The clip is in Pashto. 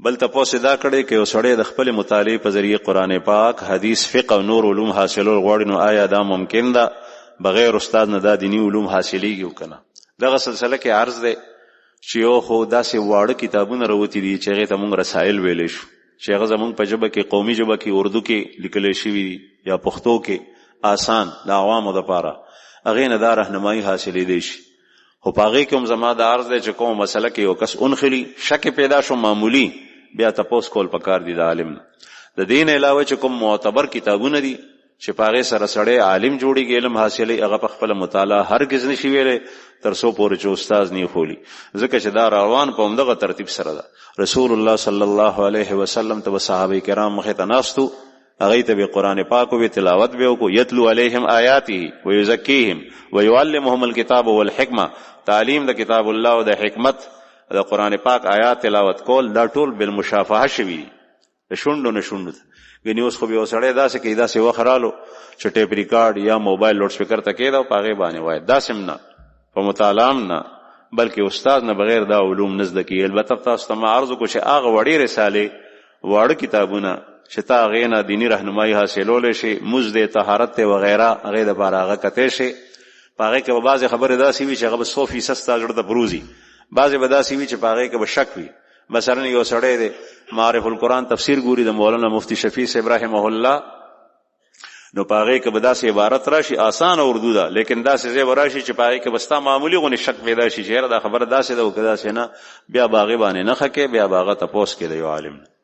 بل تاسو دا کړی کې یو سړی د خپل مطالعه په ذریعه قرآن پاک، حدیث، فقه او نور علوم حاصلول غواړي، نو آیا دا ممکن ده بغیر استاد نه دا دینی علوم حاصلېږي او کنه؟ دغه سلسله کې عرض دی چې یو خو داسې واړه کتابونه راوتي دي چې هغې ته موږ رسایل ویلی شو، چې هغه زموږ په ژبه کې، قومي ژبه کې، اردو کې لیکلی شوي دي یا پښتو کې، آسان د عوامو دپاره هغې نه دا رهنمایي حاصلېدی شي. خو په هغې کې هم زما د عرض دی چې کومه مسله کې یو کس انخلي، شک پیدا شو معمولي، بیا تپوس کول پکار دي د عالم نه. د دې نه علاوه چې کوم معتبر کتابونه دي چې په هغې سره سړی عالم جوړېږي، علم حاصلوي، هغه په خپله مطالعه هرګز نشي ویلی تر څو پورې چې استاذ نه خولي، ځکه چې دا روان په همدغه ترتیب سره ده. رسول الله صلی الله علیه وسلم ته به صحابه کرام مخې ته ناستو، هغې ته به قرآن پاک به تلاوت به وکړو، یتلو علیهم آیاته ویزکیهم ویعلمهم الکتاب والحکمه، تعلیم د کتاب الله او د حکمت د قرآن پاک آیات تلاوت کول، دا ټول بالمشافهه شوي دي، د شونډو نه شونډو ته. ګنې اوس خو به یو سړی داسې کوي، داسې وخت رالو چې ټیپ ریکارډ یا موبایل لوډ سپیکر ته کېده او په هغې باندې وایي. داسې هم نه، په مطالعه هم نه، بلکې استاد نه بغیر دا علوم نه زده کېږي. البته تاسو ته ما عرض وکړو چې هغه وړې رسالې، واړه کتابونه چې تا هغې نه دیني رهنمایي حاصلولی شي، مزد دی، طهارت دی وغیره، هغې دپاره هغه کتی شي. په هغې کې به بعضې خبرې داسې وي چې هغه به 100% ستا زړه ته پروزي، بعضې به داسې وي چې په هغې کې به شک وي. مثلا یو سړی دی معارف القرآن تفسیر ګوري د مولانا مفتی شفیع صاحب رحمه الله، نو په هغې کې به داسې عبارت راشي، آسانه اردو ده، لیکن داسې ځای به راشي چې په هغې کې به ستا معمولي غونې شک پیدا شي چې یاره دا خبره داسې ده او که داسې نه، بیا به هغې باندې نښه کوې، بیا به هغه تپوس کوې د یو عالم نه.